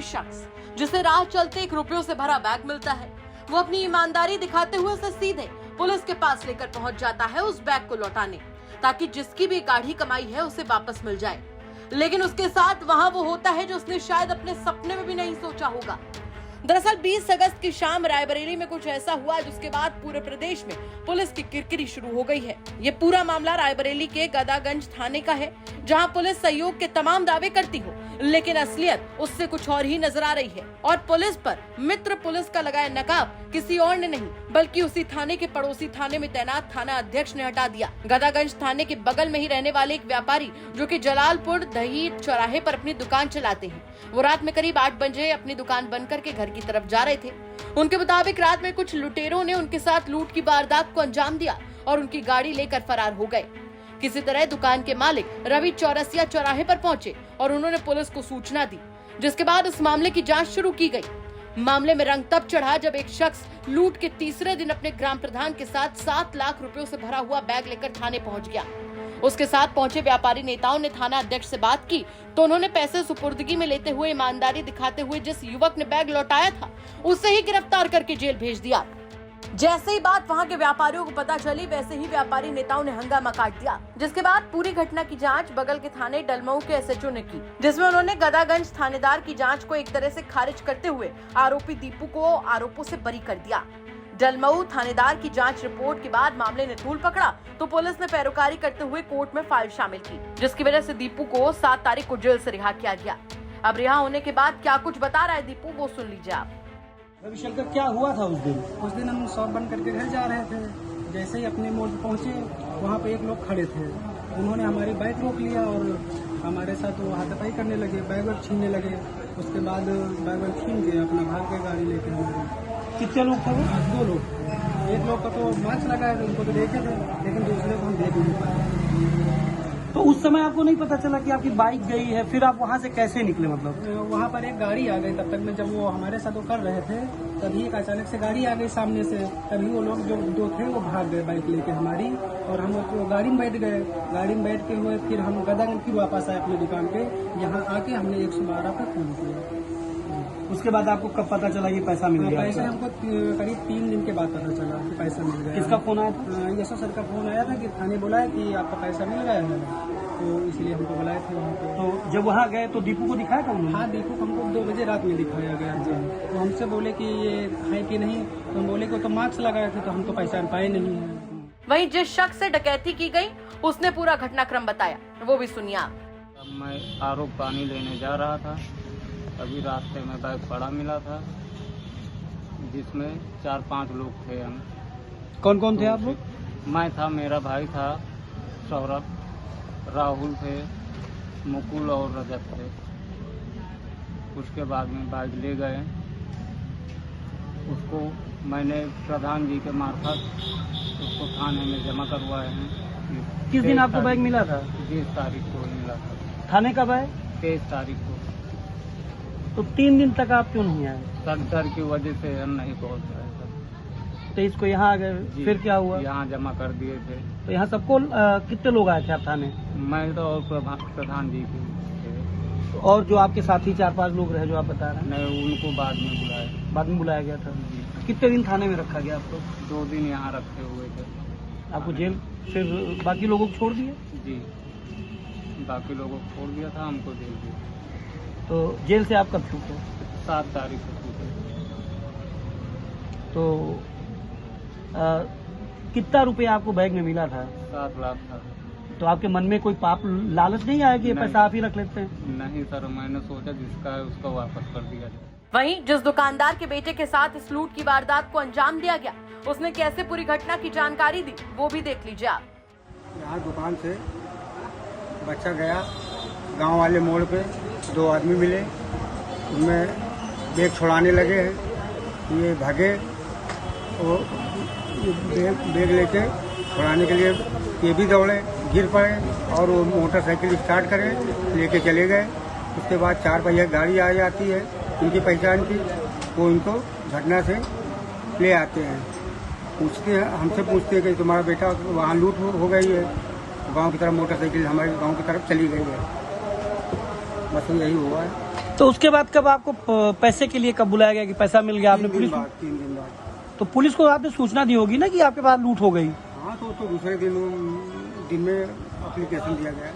शख्स जिसे राह चलते 1 रुपयों से भरा बैग मिलता है, वो अपनी ईमानदारी दिखाते हुए उसे सीधे पुलिस के पास लेकर पहुंच जाता है उस बैग को लौटाने, ताकि जिसकी भी गाढ़ी कमाई है उसे वापस मिल जाए। लेकिन उसके साथ वहां वो होता है जो उसने शायद अपने सपने में भी नहीं सोचा होगा। दरअसल 20 अगस्त की शाम रायबरेली में कुछ ऐसा हुआ जिसके बाद पूरे प्रदेश में पुलिस की किरकिरी शुरू हो गई है। ये पूरा मामला रायबरेली के गदागंज थाने का है, जहां पुलिस सहयोग के तमाम दावे करती हो, लेकिन असलियत उससे कुछ और ही नजर आ रही है। और पुलिस पर मित्र पुलिस का लगाया नकाब किसी और ने नहीं बल्कि उसी थाने के पड़ोसी थाने में तैनात थाना अध्यक्ष ने हटा दिया। गदागंज थाने के बगल में ही रहने वाले एक व्यापारी जो कि जलालपुर दही चौराहे पर अपनी दुकान चलाते हैं, वो रात में करीब 8 बजे अपनी दुकान बंद करके घर की तरफ जा रहे थे। उनके मुताबिक रात में कुछ लुटेरों ने उनके साथ लूट की वारदात को अंजाम दिया और उनकी गाड़ी लेकर फरार हो गए। किसी तरह दुकान के मालिक रवि चौरसिया चौराहे पर पहुंचे और उन्होंने पुलिस को सूचना दी, जिसके बाद उस मामले की जांच शुरू की गई। मामले में रंग तब चढ़ा जब एक शख्स लूट के तीसरे दिन अपने ग्राम प्रधान के साथ 7 लाख रुपयों से भरा हुआ बैग लेकर थाने पहुंच गया। उसके साथ पहुंचे व्यापारी नेताओं ने थाना अध्यक्ष से बात की तो उन्होंने पैसे सुपुर्दगी में लेते हुए ईमानदारी दिखाते हुए जिस युवक ने बैग लौटाया था उसे ही गिरफ्तार करके जेल भेज दिया। जैसे ही बात वहां के व्यापारियों को पता चली, वैसे ही व्यापारी नेताओं ने हंगामा काट दिया, जिसके बाद पूरी घटना की जांच बगल के थाने डलमऊ के एसएचओ ने की, जिसमें उन्होंने गदागंज थानेदार की जांच को एक तरह से खारिज करते हुए आरोपी दीपू को आरोपों से बरी कर दिया। डलमऊ थानेदार की जांच रिपोर्ट के बाद मामले ने तूल पकड़ा तो पुलिस ने पैरोकारी करते हुए कोर्ट में फाइल शामिल की, जिसकी वजह से दीपू को 7 तारीख को जेल से रिहा किया गया। अब रिहा होने के बाद क्या कुछ बता रहा है दीपू, वो सुन लीजिए आप। रविशंकर, क्या हुआ था उस दिन? उस दिन हम शॉप बंद करके घर जा रहे थे। जैसे ही अपने मोड़ पर पहुंचे, वहाँ पे एक लोग खड़े थे। उन्होंने हमारी बाइक रोक लिया और हमारे साथ वो हाथापाई करने लगे, बैग छीनने लगे। उसके बाद बैग छीन के अपना भाग के गाड़ी लेके हमारे। कितने लोग थे वो? 2 लोग। एक लोग का तो मास्क लगाए थे, उनको तो देखे थे, लेकिन दूसरे को हम देख नहीं पाए। तो उस समय आपको नहीं पता चला कि आपकी बाइक गई है, फिर आप वहाँ से कैसे निकले? मतलब वहाँ पर एक गाड़ी आ गई, तब तक में जब वो हमारे साथ वो कर रहे थे तभी एक अचानक से गाड़ी आ गई सामने से। तभी वो लोग जो 2 थे वो भाग गए बाइक लेके हमारी, और हम वो गाड़ी में बैठ गए। गाड़ी में बैठ के हुए फिर हम गदागंज फिर वापस आए अपनी दुकान पे। यहाँ आके हमने 112 पर फोन किया। उसके बाद आपको कब पता चला ये पैसा मिल गया? पैसा हमको करीब 3 दिन के बाद पता चला कि पैसा मिल गया। किसका फोन आया था? एसओ सर का फोन आया था कि थाने बुलाया कि आपका पैसा मिल गया है, तो इसलिए हमको बुलाए थे वहाँ पे। तो जब वहाँ गए तो दीपू को दिखाया था उन्होंने? हाँ, दीपू हमको 2 बजे रात में दिखाया गया। तो हमसे बोले कि ये है कि नहीं, तो हम बोले कि तो मास्क लगाए थे, तो हम तो पैसा पाए नहीं है। वहीं जिस शख्स से डकैती की गई उसने पूरा घटनाक्रम बताया, वो भी सुनिए आप। मैं आरोप पानी लेने जा रहा था, अभी रास्ते में बैग पड़ा मिला था जिसमें 4-5 लोग थे। हम कौन कौन थे आप लोग? मैं था, मेरा भाई था सौरभ, राहुल थे, मुकुल और रजत थे। उसके बाद में बैग ले गए, उसको मैंने प्रधान जी के मार्फत उसको थाने में जमा करवाए हैं। किस दिन आपको बैग मिला था? 20 तारीख को मिला था। थाने का बैग? 23 तारीख को। तो 3 दिन तक आप क्यों नहीं आए? सर डर की वजह से हम नहीं पहुंच रहे सर। तो इसको यहाँ आ गए, फिर क्या हुआ? यहाँ जमा कर दिए थे। तो यहाँ सबको कितने लोग आए थे आप थाने? मैं तो और प्रधान जी के थे। और जो आपके साथी 4-5 लोग रहे जो आप बता रहे हैं? नहीं, उनको बाद में बुलाया। बाद में बुलाया गया था। कितने दिन थाने में रखा गया आपको? 2 दिन यहाँ रखे हुए थे। आपको जेल, फिर बाकी लोगों को छोड़ दिए? जी, बाकी लोगों को छोड़ दिया था, हमको जेल दिया। तो जेल से आप कब छूटे? 7 तारीख को छूटे। तो कितना रुपया आपको बैग में मिला था? 7 लाख था। तो आपके मन में कोई पाप लालच नहीं आया कि ये नहीं। पैसा आप ही रख लेते हैं? नहीं सर, मैंने सोचा जिसका है उसको वापस कर दिया जाए। वहीं जिस दुकानदार के बेटे के साथ इस लूट की वारदात को अंजाम दिया गया, उसने कैसे पूरी घटना की जानकारी दी, वो भी देख लीजिए आप। यहाँ दुकान से बच्चा गया, गांव वाले मोड़ पे 2 आदमी मिले, उनमें बैग छुड़ाने लगे हैं। ये भागे और बैग लेके छुड़ाने के लिए ये भी दौड़े, गिर पड़े और वो मोटरसाइकिल स्टार्ट करें लेके चले गए। उसके बाद 4 पहिया गाड़ी आ जाती है उनकी पहचान की, वो इनको घटना से ले आते हैं। पूछते हैं, हमसे पूछते हैं कि तुम्हारा बेटा वहाँ लूट हो गई है, गांव की तरफ मोटरसाइकिल हमारे गांव की तरफ चली गई है। बस यही हुआ है। तो उसके बाद कब आपको पैसे के लिए कब बुलाया गया कि पैसा मिल गया आपने पुलिस? 3 दिन बाद। तो पुलिस को आपने सूचना दी होगी ना कि आपके पास लूट हो गई? हाँ, तो दूसरे दिन में एप्लीकेशन दिया गया।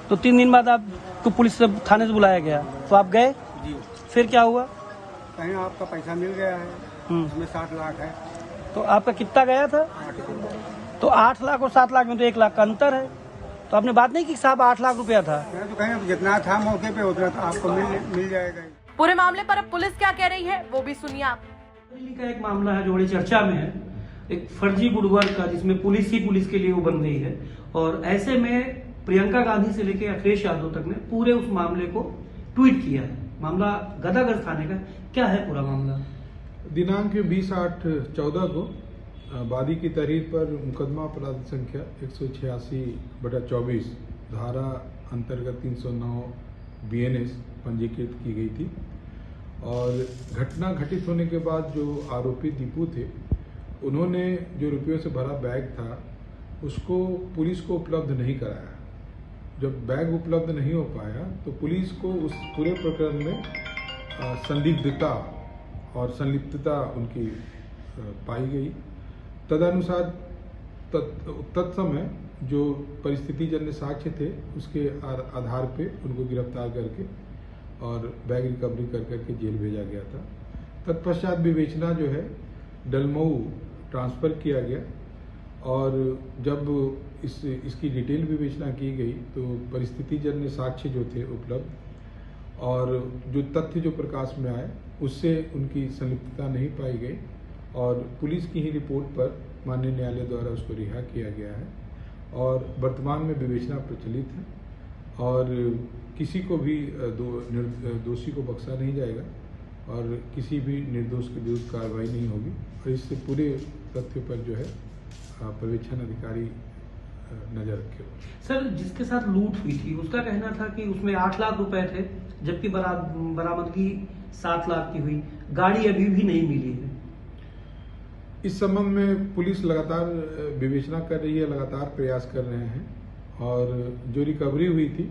तो 3 दिन बाद आपको पुलिस से थाने से बुलाया गया, तो आप गए? जी। फिर क्या हुआ? कहीं आपका पैसा मिल गया है, उसमें 60 लाख है। तो आपका कितना गया था? 8 तो 8 लाख और 7 लाख में तो 1 लाख का अंतर है। तो आपने बात नहीं की साहब 8 लाख रुपया था? मैं तो कहीं जितना था मौके पे उतना तो आपको मिल जाएगा। पूरे मामले पर अब पुलिस क्या कह रही है वो भी सुनिए आप। दिल्ली का एक मामला है जो बड़ी चर्चा में है, एक फर्जी गुडवर्क का, जिसमें पुलिस ही पुलिस के लिए वो बन गई है। और ऐसे में प्रियंका गांधी से लेकर अखिलेश यादव तक ने पूरे उस मामले को ट्वीट किया है। मामला गदागढ़ थाने का क्या है पूरा मामला? दिनांक 20/8/14 को वादी की तहरीर पर मुकदमा अपराध संख्या 186/24 धारा अंतर्गत 309 BNS पंजीकृत की गई थी। और घटना घटित होने के बाद जो आरोपी दीपू थे, उन्होंने जो रुपयों से भरा बैग था उसको पुलिस को उपलब्ध नहीं कराया। जब बैग उपलब्ध नहीं हो पाया तो पुलिस को उस पूरे प्रकरण में संदिग्धता और संलिप्तता उनकी पाई गई। तदनुसार तत्समय जो परिस्थितिजन्य साक्ष्य थे उसके आधार पे उनको गिरफ्तार करके और बैग रिकवरी करके जेल भेजा गया था। तत्पश्चात विवेचना जो है डलमऊ ट्रांसफ़र किया गया और जब इसकी डिटेल विवेचना की गई तो परिस्थितिजन्य साक्ष्य जो थे उपलब्ध और जो तथ्य जो प्रकाश में आए उससे उनकी संलिप्तता नहीं पाई गई और पुलिस की ही रिपोर्ट पर माननीय न्यायालय द्वारा उसको रिहा किया गया है। और वर्तमान में विवेचना प्रचलित है और किसी को भी दोषी को बख्शा नहीं जाएगा और किसी भी निर्दोष के विरुद्ध कार्रवाई नहीं होगी। और इससे पूरे तथ्य पर जो है पर्यवेक्षण अधिकारी नजर रखे। सर, जिसके साथ लूट हुई थी उसका कहना था कि उसमें 8 लाख रुपए थे, जबकि बरामदगी 7 लाख की हुई। गाड़ी अभी भी नहीं मिली है। इस संबंध में पुलिस लगातार विवेचना कर रही है, लगातार प्रयास कर रहे हैं और जो रिकवरी हुई थी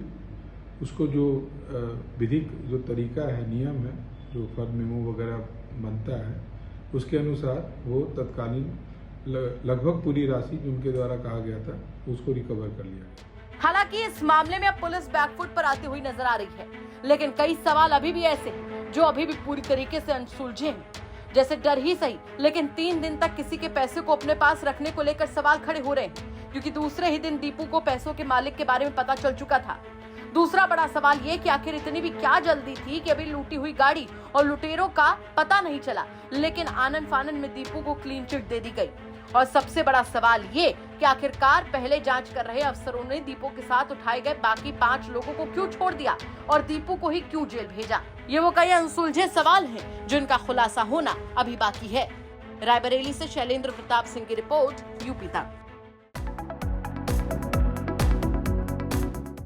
उसको जो विधिक जो तरीका है, नियम है, जो फर्द मेमो वगैरह बनता है उसके अनुसार वो तत्कालीन लगभग पूरी राशि जो उनके द्वारा कहा गया था उसको रिकवर कर लिया। हालांकि इस मामले में अब पुलिस बैकफुट पर आती हुई नजर आ रही है, लेकिन कई सवाल अभी भी ऐसे हैं जो अभी भी पूरी तरीके से अनसुलझे हैं। जैसे डर ही सही, लेकिन 3 दिन तक किसी के पैसे को अपने पास रखने को लेकर सवाल खड़े हो रहे हैं, क्योंकि दूसरे ही दिन दीपू को पैसों के मालिक के बारे में पता चल चुका था। दूसरा बड़ा सवाल ये कि आखिर इतनी भी क्या जल्दी थी कि अभी लूटी हुई गाड़ी और लुटेरों का पता नहीं चला, लेकिन आनन फानन में दीपू को क्लीन चिट दे दी गई। और सबसे बड़ा सवाल ये कि आखिरकार पहले जांच कर रहे अफसरों ने दीपू के साथ उठाए गए बाकी 5 लोगों को क्यों छोड़ दिया और दीपू को ही क्यों जेल भेजा। ये वो कई अनसुलझे सवाल हैं जिनका खुलासा होना अभी बाकी है। रायबरेली से शैलेंद्र प्रताप सिंह की रिपोर्ट, यूपी तक।